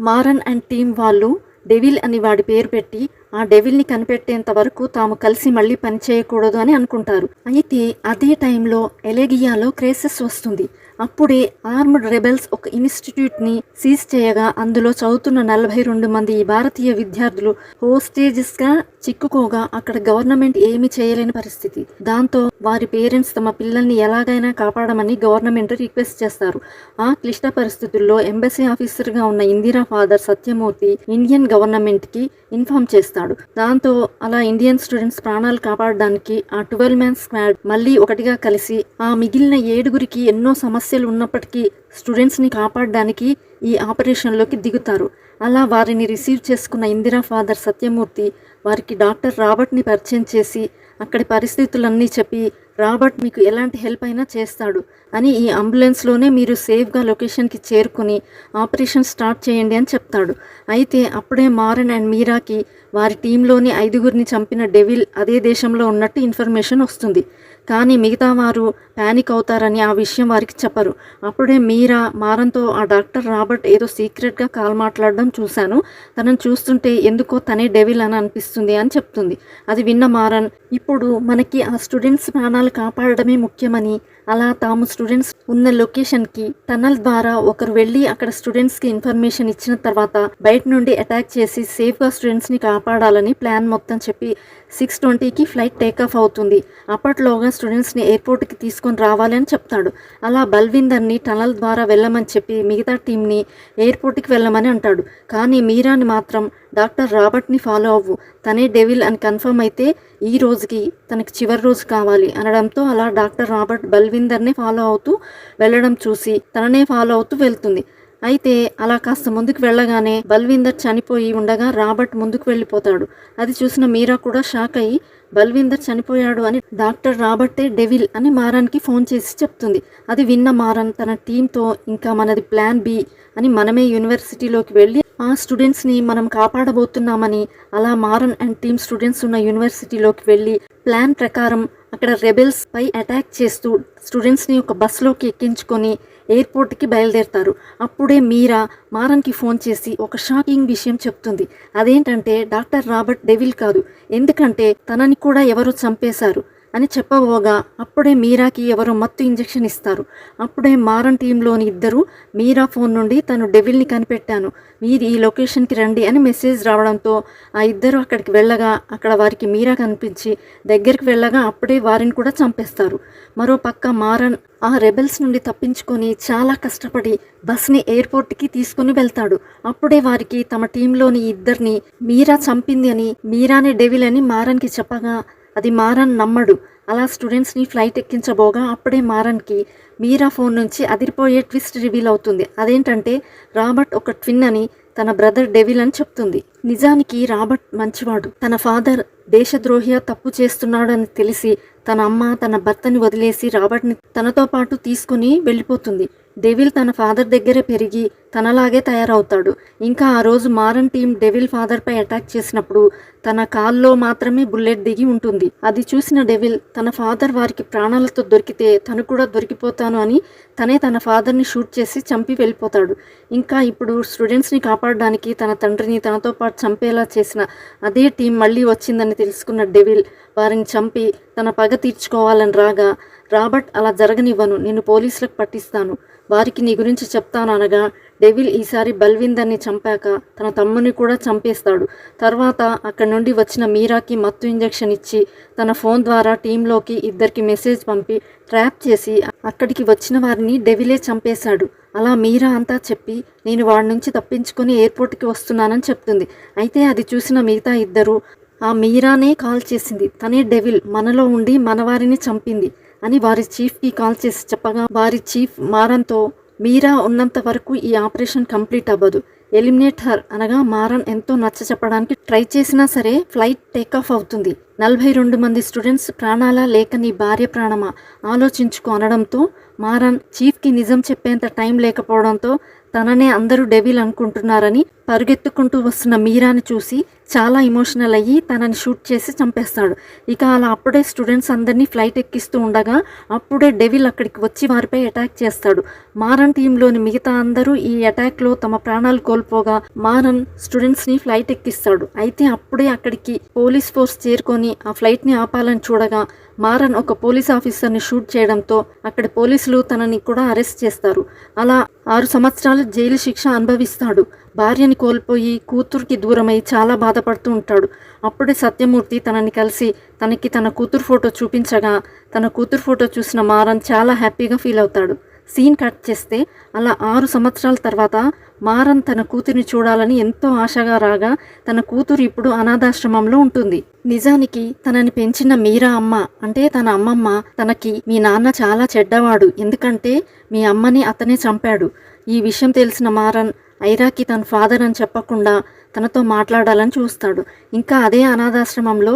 మారన్ అండ్ టీం వాళ్ళు డెవిల్ అని వాడి పేరు పెట్టి ఆ డెవిల్ని కనిపెట్టేంత వరకు తాము కలిసి మళ్ళీ పనిచేయకూడదు అని అనుకుంటారు. అయితే అదే టైంలో ఎలెగియాలో క్రైసిస్ వస్తుంది. అప్పుడే ఆర్మ్డ్ రెబెల్స్ ఒక ఇన్స్టిట్యూట్ని సీజ్ చేయగా అందులో చదువుతున్న 42 మంది భారతీయ విద్యార్థులు హోస్టేజెస్గా చిక్కుకోగా అక్కడ గవర్నమెంట్ ఏమీ చేయలేని పరిస్థితి. దాంతో వారి పేరెంట్స్ తమ పిల్లల్ని ఎలాగైనా కాపాడమని గవర్నమెంట్ రిక్వెస్ట్ చేస్తారు. ఆ క్లిష్ట పరిస్థితుల్లో ఎంబసీ ఆఫీసర్గా ఉన్న ఇందిరా ఫాదర్ సత్యమూర్తి ఇండియన్ గవర్నమెంట్కి ఇన్ఫార్మ్ చేస్తాడు. దాంతో అలా ఇండియన్ స్టూడెంట్స్ ప్రాణాలు కాపాడడానికి ఆ 12 మ్యాన్ స్క్వాడ్ మళ్ళీ ఒకటిగా కలిసి ఆ మిగిలిన 7గురికి ఎన్నో సమస్యలు ఉన్నప్పటికీ స్టూడెంట్స్ని కాపాడడానికి ఈ ఆపరేషన్లోకి దిగుతారు. అలా వారిని రిసీవ్ చేసుకున్న ఇందిరా ఫాదర్ సత్యమూర్తి వారికి డాక్టర్ రాబర్ట్ని పరిచయం చేసి అక్కడి పరిస్థితులన్నీ చెప్పి, రాబర్ట్ మీకు ఎలాంటి హెల్ప్ అయినా చేస్తాడు అని, ఈ అంబులెన్స్లోనే మీరు సేఫ్గా లొకేషన్కి చేరుకుని ఆపరేషన్ స్టార్ట్ చేయండి అని చెప్తాడు. అయితే అప్పుడే మారన్ అండ్ మీరాకి వారి టీంలోని 5గురిని చంపిన డెవిల్ అదే దేశంలో ఉన్నట్టు ఇన్ఫర్మేషన్ వస్తుంది. కానీ మిగతా వారు ప్యానిక్ అవుతారని ఆ విషయం వారికి చెప్పరు. అప్పుడే మీరా మారన్తో, ఆ డాక్టర్ రాబర్ట్ ఏదో సీక్రెట్గా కాల్ మాట్లాడడం చూశాను, తనను చూస్తుంటే ఎందుకో తనే డెవిల్ అని అనిపిస్తుంది అని చెప్తుంది. అది విన్న మారన్, ఇప్పుడు మనకి ఆ స్టూడెంట్స్ ప్రాణాలు కాపాడడమే ముఖ్యమని, అలా తాము స్టూడెంట్స్ ఉన్న లొకేషన్కి టన్నల్ ద్వారా ఒకరు వెళ్ళి అక్కడ స్టూడెంట్స్కి ఇన్ఫర్మేషన్ ఇచ్చిన తర్వాత బయట నుండి అటాక్ చేసి సేఫ్గా స్టూడెంట్స్ని కాపాడాలని ప్లాన్ మొత్తం చెప్పి 6:20కి ఫ్లైట్ టేకాఫ్ అవుతుంది. అప్పట్లోగా స్టూడెంట్స్ని ఎయిర్పోర్ట్కి తీసుకొని రావాలి అని చెప్తాడు. అలా బల్విందర్ని టనల్ ద్వారా వెళ్ళమని చెప్పి మిగతా టీంని ఎయిర్పోర్ట్కి వెళ్ళమని అంటాడు. కానీ మీరాని మాత్రం డాక్టర్ రాబర్ట్ని ఫాలో అవ్వు, తనే డెవిల్ అని కన్ఫర్మ్ అయితే ఈ రోజుకి తనకి చివరి రోజు కావాలి అనడంతో అలా డాక్టర్ రాబర్ట్ బల్విందర్ని ఫాలో అవుతూ వెళ్ళడం చూసి తననే ఫాలో అవుతూ వెళ్తుంది. అయితే అలా కాస్త ముందుకు వెళ్ళగానే బల్విందర్ చనిపోయి ఉండగా రాబర్ట్ ముందుకు వెళ్ళిపోతాడు. అది చూసిన మీరా కూడా షాక్ అయ్యి బల్విందర్ చనిపోయాడు అని డాక్టర్ రాబర్టే డెవిల్ అని మారన్కి ఫోన్ చేసి చెప్తుంది. అది విన్న మారన్ తన టీంతో, ఇంకా మనది ప్లాన్ బి అని, మనమే యూనివర్సిటీలోకి వెళ్ళి ఆ స్టూడెంట్స్ని మనం కాపాడబోతున్నామని, అలా మారన్ అండ్ టీమ్ స్టూడెంట్స్ ఉన్న యూనివర్సిటీలోకి వెళ్ళి ప్లాన్ ప్రకారం అక్కడ రెబెల్స్ పై అటాక్ చేస్తూ స్టూడెంట్స్ని ఒక బస్లోకి ఎక్కించుకొని ఎయిర్పోర్ట్కి బయలుదేరుతారు. అప్పుడే మీరా మారన్కి ఫోన్ చేసి ఒక షాకింగ్ విషయం చెప్తుంది. అదేంటంటే డాక్టర్ రాబర్ట్ డెవిల్ కాదు, ఎందుకంటే తనని కూడా ఎవరో చంపేశారు అని చెప్పబోగా అప్పుడే మీరాకి ఎవరో మత్తు ఇంజెక్షన్ ఇస్తారు. అప్పుడే మారన్ టీంలోని ఇద్దరు మీరా ఫోన్ నుండి తను డెవిల్ని కనిపెట్టాను, మీరు ఈ లొకేషన్కి రండి అని మెసేజ్ రావడంతో ఆ ఇద్దరు అక్కడికి వెళ్ళగా అక్కడ వారికి మీరా కనిపించి దగ్గరికి వెళ్ళగా అప్పుడే వారిని కూడా చంపేస్తారు. మరో పక్క మారన్ ఆ రెబెల్స్ నుండి తప్పించుకొని చాలా కష్టపడి బస్ని ఎయిర్పోర్ట్కి తీసుకుని వెళ్తాడు. అప్పుడే వారికి తమ టీంలోని ఇద్దరిని మీరా చంపింది అని, మీరానే డెవిల్ అని మారన్కి చెప్పగా అది మారన్ నమ్మడు. అలా స్టూడెంట్స్ని ఫ్లైట్ ఎక్కించబోగా అప్పుడే మారన్కి మీరా ఫోన్ నుంచి అదిరిపోయే ట్విస్ట్ రివీల్ అవుతుంది. అదేంటంటే రాబర్ట్ ఒక ట్విన్ అని, తన బ్రదర్ డెవిల్ అని చెప్తుంది. నిజానికి రాబర్ట్ మంచివాడు. తన ఫాదర్ దేశద్రోహి తప్పు చేస్తున్నాడని తెలిసి తన అమ్మ తన భర్తని వదిలేసి రాబర్ట్ని తనతో పాటు తీసుకుని వెళ్ళిపోతుంది. డెవిల్ తన ఫాదర్ దగ్గరే పెరిగి తనలాగే తయారవుతాడు. ఇంకా ఆ రోజు మారన్ టీం డెవిల్ ఫాదర్పై అటాక్ చేసినప్పుడు తన కాల్లో మాత్రమే బుల్లెట్ దిగి ఉంటుంది. అది చూసిన డెవిల్ తన ఫాదర్ వారికి ప్రాణాలతో దొరికితే తను కూడా దొరికిపోతాను అని తనే తన ఫాదర్ని షూట్ చేసి చంపి వెళ్ళిపోతాడు. ఇంకా ఇప్పుడు స్టూడెంట్స్ని కాపాడడానికి తన తండ్రిని తనతో పాటు చంపేలా చేసిన అదే టీం మళ్ళీ వచ్చిందని తెలుసుకున్న డెవిల్ వారిని చంపి తన పగ తీర్చుకోవాలని రాగా రాబర్ట్ అలా జరగనివ్వను, నేను పోలీసులకు పట్టిస్తాను, వారికి నీ గురించి చెప్తాను అనగా డెవిల్ ఈసారి బల్విందర్ని చంపాక తన తమ్ముని కూడా చంపేస్తాడు. తర్వాత అక్కడి నుండి వచ్చిన మీరాకి మత్తు ఇంజెక్షన్ ఇచ్చి తన ఫోన్ ద్వారా టీంలోకి ఇద్దరికి మెసేజ్ పంపి ట్రాప్ చేసి అక్కడికి వచ్చిన వారిని డెవిలే చంపేశాడు. అలా మీరా అంతా చెప్పి నేను వాడి నుంచి తప్పించుకొని ఎయిర్పోర్ట్కి వస్తున్నానని చెప్తుంది. అయితే అది చూసిన మిగతా ఇద్దరు ఆ మీరానే కాల్ చేసింది, తనే డెవిల్, మనలో ఉండి మనవారిని చంపింది అని వారి చీఫ్కి కాల్ చేసి చెప్పగా వారి చీఫ్ మారన్తో మీరా ఉన్నంత వరకు ఈ ఆపరేషన్ కంప్లీట్ అవ్వదు, ఎలిమినేట్ హర్ అనగా మారన్ ఎంతో నచ్చ చెప్పడానికి ట్రై చేసినా సరే ఫ్లైట్ టేకాఫ్ అవుతుంది. 42 మంది స్టూడెంట్స్ ప్రాణాలా లేక నీ భార్య ప్రాణమా ఆలోచించుకో అనడంతో మారన్ చీఫ్కి నిజం చెప్పేంత టైం లేకపోవడంతో తననే అందరూ డెవిల్ అనుకుంటున్నారని పరుగెత్తుకుంటూ వస్తున్న మీరాని చూసి చాలా ఎమోషనల్ అయ్యి తనని షూట్ చేసి చంపేస్తాడు. ఇక అలా అప్పుడే స్టూడెంట్స్ అందరినీ ఫ్లైట్ ఎక్కిస్తూ ఉండగా అప్పుడే డెవిల్ అక్కడికి వచ్చి వారిపై అటాక్ చేస్తాడు. మారన్ టీంలోని మిగతా అందరూ ఈ అటాక్లో తమ ప్రాణాలు కోల్పోగా మారన్ స్టూడెంట్స్ని ఫ్లైట్ ఎక్కిస్తాడు. అయితే అప్పుడే అక్కడికి పోలీస్ ఫోర్స్ చేరుకొని ఆ ఫ్లైట్ని ఆపాలని చూడగా మారన్ ఒక పోలీస్ ఆఫీసర్ని షూట్ చేయడంతో అక్కడి పోలీసులు తనని కూడా అరెస్ట్ చేస్తారు. అలా 6 సంవత్సరాలు జైలు శిక్ష అనుభవిస్తాడు. భార్యని కోల్పోయి కూతురికి దూరమై చాలా బాధపడుతూ ఉంటాడు. అప్పుడే సత్యమూర్తి తనని కలిసి తనకి తన కూతురు ఫోటో చూపించగా తన కూతురు ఫోటో చూసిన మారన్ చాలా హ్యాపీగా ఫీల్ అవుతాడు. సీన్ కట్ చేస్తే అలా 6 సంవత్సరాల తర్వాత మారన్ తన కూతురిని చూడాలని ఎంతో ఆశగా రాగా తన కూతురు ఇప్పుడు అనాథాశ్రమంలో ఉంటుంది. నిజానికి తనని పెంచిన మీరా అమ్మ అంటే తన అమ్మమ్మ తనకి మీ నాన్న చాలా చెడ్డవాడు, ఎందుకంటే మీ అమ్మని అతనే చంపాడు, ఈ విషయం తెలిసిన మారన్ ఐరాకి తన ఫాదర్ అని చెప్పకుండా తనతో మాట్లాడాలని చూస్తాడు. ఇంకా అదే అనాథాశ్రమంలో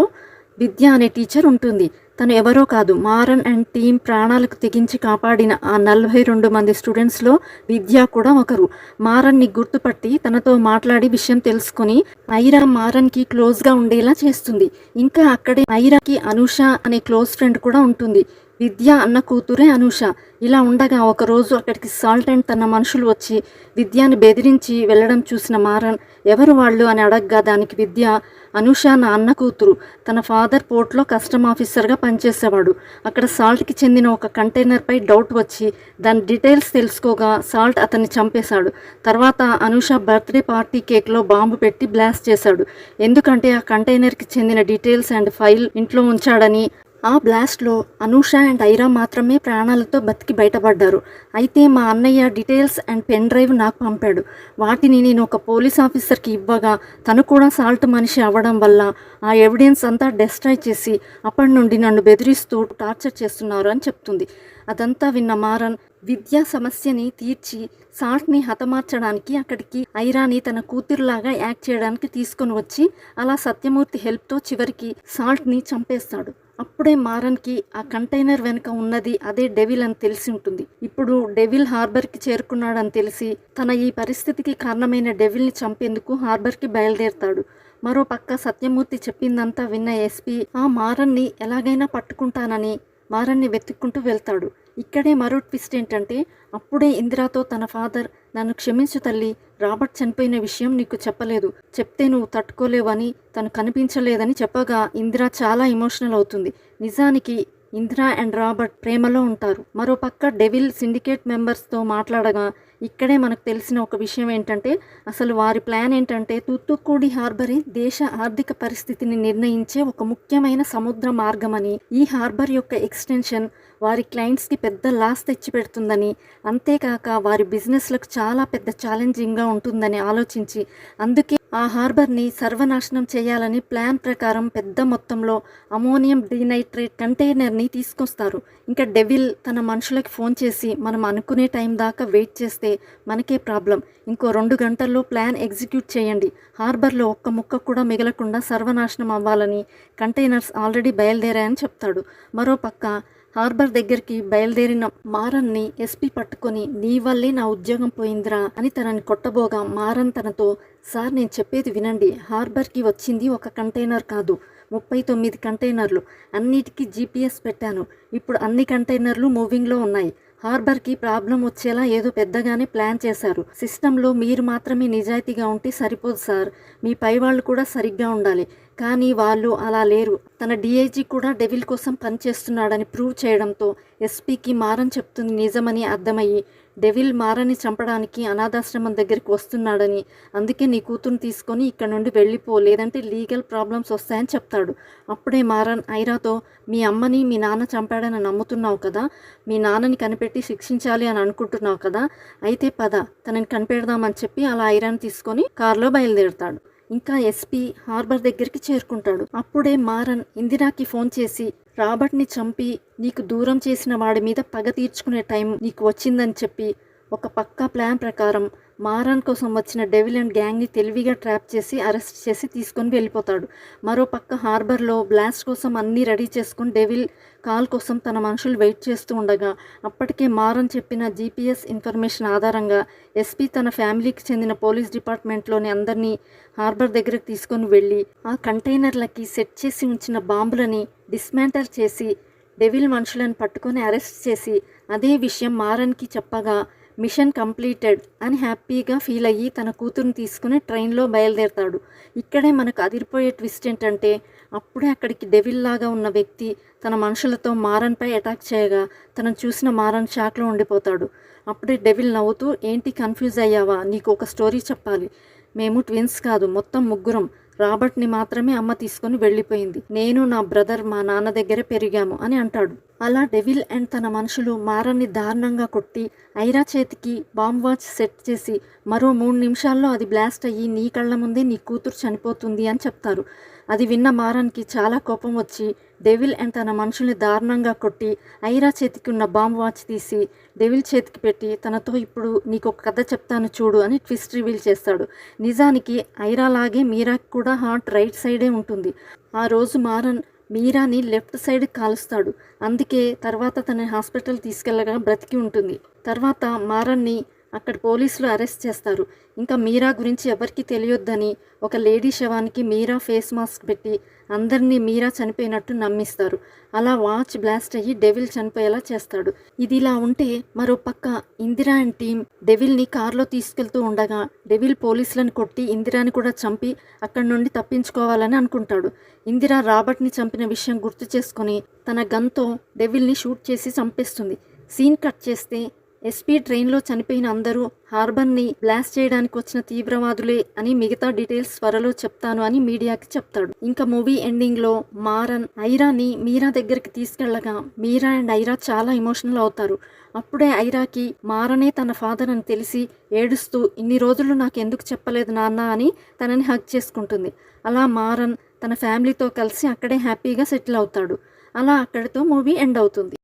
విద్య అనే టీచర్ ఉంటుంది. తను ఎవరో కాదు, మారన్ అండ్ టీం ప్రాణాలకు తెగించి కాపాడిన ఆ 42 మంది స్టూడెంట్స్లో విద్య కూడా ఒకరు. మారన్ని గుర్తుపట్టి తనతో మాట్లాడి విషయం తెలుసుకుని ఐరా మారన్కి క్లోజ్గా ఉండేలా చేస్తుంది. ఇంకా అక్కడే ఐరాకి అనూష అనే క్లోజ్ ఫ్రెండ్ కూడా ఉంటుంది. విద్య అన్న కూతురే అనూష. ఇలా ఉండగా ఒకరోజు అక్కడికి సాల్ట్ అండ్ తన మనుషులు వచ్చి విద్యని బెదిరించి వెళ్ళడం చూసిన మారన్ ఎవరు వాళ్ళు అని అడగ్గా దానికి విద్య, అనూష నా అన్న కూతురు, తన ఫాదర్ పోర్ట్లో కస్టమ్ ఆఫీసర్గా పనిచేసేవాడు. అక్కడ సాల్ట్కి చెందిన ఒక కంటైనర్పై డౌట్ వచ్చి దాని డీటెయిల్స్ తెలుసుకోగా సాల్ట్ అతన్ని చంపేశాడు. తర్వాత అనూష బర్త్డే పార్టీ కేక్లో బాంబు పెట్టి బ్లాస్ట్ చేశాడు. ఎందుకంటే ఆ కంటైనర్కి చెందిన డీటెయిల్స్ అండ్ ఫైల్ ఇంట్లో ఉంచాడని. ఆ బ్లాస్ట్లో అనూష అండ్ ఐరా మాత్రమే ప్రాణాలతో బతికి బయటపడ్డారు. అయితే మా అన్నయ్య డీటెయిల్స్ అండ్ పెన్ డ్రైవ్ నాకు పంపాడు. వాటిని నేను ఒక పోలీస్ ఆఫీసర్కి ఇవ్వగా తను కూడా సాల్ట్ మనిషి అవ్వడం వల్ల ఆ ఎవిడెన్స్ అంతా డెస్ట్రాయ్ చేసి అప్పటి నుండి నన్ను బెదిరిస్తూ టార్చర్ చేస్తున్నారు అని చెప్తుంది. అదంతా విన్న మారన్ విద్యా సమస్యని తీర్చి సాల్ట్ని హతమార్చడానికి అక్కడికి ఐరాని తన కూతురులాగా యాక్ట్ చేయడానికి తీసుకొని వచ్చి అలా సత్యమూర్తి హెల్ప్తో చివరికి సాల్ట్ని చంపేస్తాడు. అప్పుడే మారన్కి ఆ కంటైనర్ వెనుక ఉన్నది అదే డెవిల్ అని తెలిసి ఉంటుంది. ఇప్పుడు డెవిల్ హార్బర్కి చేరుకున్నాడని తెలిసి తన ఈ పరిస్థితికి కారణమైన డెవిల్ని చంపేందుకు హార్బర్కి బయలుదేరతాడు. మరో పక్క సత్యమూర్తి చెప్పిందంతా విన్న ఎస్పీ ఆ మారన్ని ఎలాగైనా పట్టుకుంటానని మారన్ని వెతుక్కుంటూ వెళ్తాడు. ఇక్కడే మరో ట్విస్ట్ ఏంటంటే అప్పుడే ఇందిరాతో తన ఫాదర్ నన్ను క్షమించు తల్లి, రాబర్ట్ చనిపోయిన విషయం నీకు చెప్పలేదు, చెప్తే నువ్వు తట్టుకోలేవని, తను కనిపించలేదని చెప్పగా ఇందిరా చాలా ఎమోషనల్ అవుతుంది. నిజానికి ఇందిరా అండ్ రాబర్ట్ ప్రేమలో ఉంటారు. మరోపక్క డెవిల్ సిండికేట్ మెంబర్స్తో మాట్లాడగా ఇక్కడే మనకు తెలిసిన ఒక విషయం ఏంటంటే అసలు వారి ప్లాన్ ఏంటంటే తూత్తుక్కుడి హార్బరే దేశ ఆర్థిక పరిస్థితిని నిర్ణయించే ఒక ముఖ్యమైన సముద్ర మార్గమని, ఈ హార్బర్ యొక్క ఎక్స్టెన్షన్ వారి క్లయింట్స్కి పెద్ద లాస్ తెచ్చిపెడుతుందని, అంతేకాక వారి బిజినెస్లకు చాలా పెద్ద ఛాలెంజింగ్గా ఉంటుందని ఆలోచించి అందుకే ఆ హార్బర్ని సర్వనాశనం చేయాలని ప్లాన్ ప్రకారం పెద్ద మొత్తంలో అమోనియం డీనైట్రేట్ కంటైనర్ని తీసుకొస్తారు. ఇంకా డెవిల్ తన మనుషులకి ఫోన్ చేసి మనం అనుకునే టైం దాకా వెయిట్ చేస్తే మనకే ప్రాబ్లం, ఇంకో 2 గంటల్లో ప్లాన్ ఎగ్జిక్యూట్ చేయండి, హార్బర్లో ఒక్క ముక్క కూడా మిగలకుండా సర్వనాశనం అవ్వాలని, కంటైనర్స్ ఆల్రెడీ బయలుదేరాయని చెప్తాడు. మరోపక్క హార్బర్ దగ్గరికి బయలుదేరిన మారన్ని ఎస్పీ పట్టుకొని నీ వల్లే నా ఉద్యోగం పోయిందిరా అని తనని కొట్టబోగా మారన్ తనతో సార్ నేను చెప్పేది వినండి, హార్బర్కి వచ్చింది ఒక కంటైనర్ కాదు, 39 కంటైనర్లు, అన్నిటికీ జీపీఎస్ పెట్టాను, ఇప్పుడు అన్ని కంటైనర్లు మూవింగ్లో ఉన్నాయి, హార్బర్కి ప్రాబ్లం వచ్చేలా ఏదో పెద్దగానే ప్లాన్ చేశారు, సిస్టంలో మీరు మాత్రమే నిజాయితీగా ఉంటే సరిపోదు సార్, మీ పై వాళ్ళు కూడా సరిగ్గా ఉండాలి, కానీ వాళ్ళు అలా లేరు, తన డిఐజీ కూడా డెవిల్ కోసం పనిచేస్తున్నాడని ప్రూవ్ చేయడంతో ఎస్పీకి మారన్ చెప్తుంది నిజమని అర్థమయ్యి డెవిల్ మారన్ని చంపడానికి అనాథాశ్రమం దగ్గరికి వస్తున్నాడని, అందుకే నీ కూతురుని తీసుకొని ఇక్కడ నుండి వెళ్ళిపో, లేదంటే లీగల్ ప్రాబ్లమ్స్ వస్తాయని చెప్తాడు. అప్పుడే మారన్ ఐరాతో మీ అమ్మని మీ నాన్న చంపాడని నమ్ముతున్నావు కదా, మీ నాన్నని కనిపెట్టి శిక్షించాలి అని అనుకుంటున్నావు కదా, అయితే పద తనని కనిపెడదామని చెప్పి అలా ఐరాని తీసుకొని కారులో బయలుదేరుతాడు. ఇంకా ఎస్పీ హార్బర్ దగ్గరికి చేరుకుంటాడు. అప్పుడే మారన్ ఇందిరాకి ఫోన్ చేసి రాబర్ట్ని చంపి నీకు దూరం చేసిన వాడి మీద పగ తీర్చుకునే టైం నీకు వచ్చిందని చెప్పి ఒక పక్కా ప్లాన్ ప్రకారం మారన్ కోసం వచ్చిన డెవిల్ అండ్ గ్యాంగ్ని తెలివిగా ట్రాప్ చేసి అరెస్ట్ చేసి తీసుకొని వెళ్ళిపోతాడు. మరోపక్క హార్బర్లో బ్లాస్ట్ కోసం అన్నీ రెడీ చేసుకుని డెవిల్ కాల్ కోసం తన మనుషులు వెయిట్ చేస్తూ ఉండగా అప్పటికే మారన్ చెప్పిన జీపీఎస్ ఇన్ఫర్మేషన్ ఆధారంగా ఎస్పీ తన ఫ్యామిలీకి చెందిన పోలీస్ డిపార్ట్మెంట్లోని అందరినీ హార్బర్ దగ్గరకు తీసుకొని వెళ్ళి ఆ కంటైనర్లకి సెట్ చేసి ఉంచిన బాంబులని డిస్మాంటల్ చేసి డెవిల్ మనుషులను పట్టుకొని అరెస్ట్ చేసి అదే విషయం మారన్కి చెప్పగా మిషన్ కంప్లీటెడ్ అని హ్యాపీగా ఫీల్ అయ్యి తన కూతురుని తీసుకుని ట్రైన్లో బయలుదేరతాడు. ఇక్కడే మనకు అదిరిపోయే ట్విస్ట్ ఏంటంటే అప్పుడే అక్కడికి డెవిల్ లాగా ఉన్న వ్యక్తి తన మనుషులతో మారన్పై అటాక్ చేయగా తనను చూసిన మారన్ షాక్లో ఉండిపోతాడు. అప్పుడే డెవిల్ నవ్వుతూ ఏంటి కన్ఫ్యూజ్ అయ్యావా, నీకు ఒక స్టోరీ చెప్పాలి, మేము ట్విన్స్ కాదు మొత్తం ముగ్గురం, రాబర్ట్ని మాత్రమే అమ్మ తీసుకొని వెళ్ళిపోయింది, నేను నా బ్రదర్ మా నాన్న దగ్గరే పెరిగాము అని అంటాడు. అలా డెవిల్ అండ్ తన మనుషులు మారన్ని దారుణంగా కొట్టి ఐరా చేతికి బాంబ్ వాచ్ సెట్ చేసి మరో 3 నిమిషాల్లో అది బ్లాస్ట్ అయ్యి నీ కళ్ళ ముందే నీ కూతురు చనిపోతుంది అని చెప్తారు. అది విన్న మారన్కి చాలా కోపం వచ్చి డెవిల్ అండ్ తన మనుషుల్ని దారుణంగా కొట్టి ఐరా చేతికి ఉన్న బాంబ్ వాచ్ తీసి డెవిల్ చేతికి పెట్టి తనతో ఇప్పుడు నీకు ఒక కథ చెప్తాను చూడు అని ట్విస్ట్ రివీల్ చేస్తాడు. నిజానికి ఐరా లాగే మీరాకి కూడా హార్ట్ రైట్ సైడే ఉంటుంది. ఆ రోజు మారన్ మీరాని లెఫ్ట్ సైడ్ కాలుస్తాడు. అందుకే తర్వాత తన హాస్పిటల్ తీసుకెళ్ళగా బ్రతికి ఉంటుంది. తర్వాత మారన్ని అక్కడ పోలీసులు అరెస్ట్ చేస్తారు. ఇంకా మీరా గురించి ఎవరికి తెలియొద్దని ఒక లేడీ శవానికి మీరా ఫేస్ మాస్క్ పెట్టి అందరినీ మీరా చనిపోయినట్టు నమ్మిస్తారు. అలా వాచ్ బ్లాస్ట్ అయ్యి డెవిల్ చనిపోయేలా చేస్తాడు. ఇది ఇలా ఉంటే మరో పక్క ఇందిరా అండ్ టీం డెవిల్ని కార్లో తీసుకెళ్తూ ఉండగా డెవిల్ పోలీసులను కొట్టి ఇందిరాని కూడా చంపి అక్కడి నుండి తప్పించుకోవాలని అనుకుంటాడు. ఇందిరా రాబర్ట్ని చంపిన విషయం గుర్తు చేసుకొని తన గన్తో డెవిల్ని షూట్ చేసి చంపేస్తుంది. సీన్ కట్ చేస్తే ఎస్పీ ట్రైన్లో చనిపోయిన అందరూ హార్బర్ని బ్లాస్ట్ చేయడానికి వచ్చిన తీవ్రవాదులే అని మిగతా డీటెయిల్స్ త్వరలో చెప్తాను అని మీడియాకి చెప్తాడు. ఇంకా మూవీ ఎండింగ్లో మారన్ ఐరాని మీరా దగ్గరికి తీసుకెళ్లగా మీరా అండ్ ఐరా చాలా ఎమోషనల్ అవుతారు. అప్పుడే ఐరాకి మారనే తన ఫాదర్ అని తెలిసి ఏడుస్తూ ఇన్ని రోజులు నాకు ఎందుకు చెప్పలేదు నాన్న అని తనని హగ్ చేసుకుంటుంది. అలా మారన్ తన ఫ్యామిలీతో కలిసి అక్కడే హ్యాపీగా సెటిల్ అవుతాడు. అలా అక్కడితో మూవీ ఎండ్ అవుతుంది.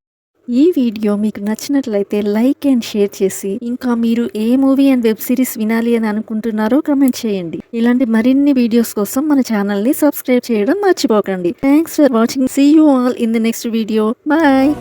ఈ వీడియో మీకు నచ్చినట్లయితే లైక్ అండ్ షేర్ చేసి ఇంకా మీరు ఏ మూవీ అండ్ వెబ్ సిరీస్ వినాలి అని అనుకుంటున్నారో కమెంట్ చేయండి. ఇలాంటి మరిన్ని వీడియోస్ కోసం మన ఛానల్ని సబ్స్క్రైబ్ చేయడం మర్చిపోకండి. Thanks for watching. See you all in the next video. Bye.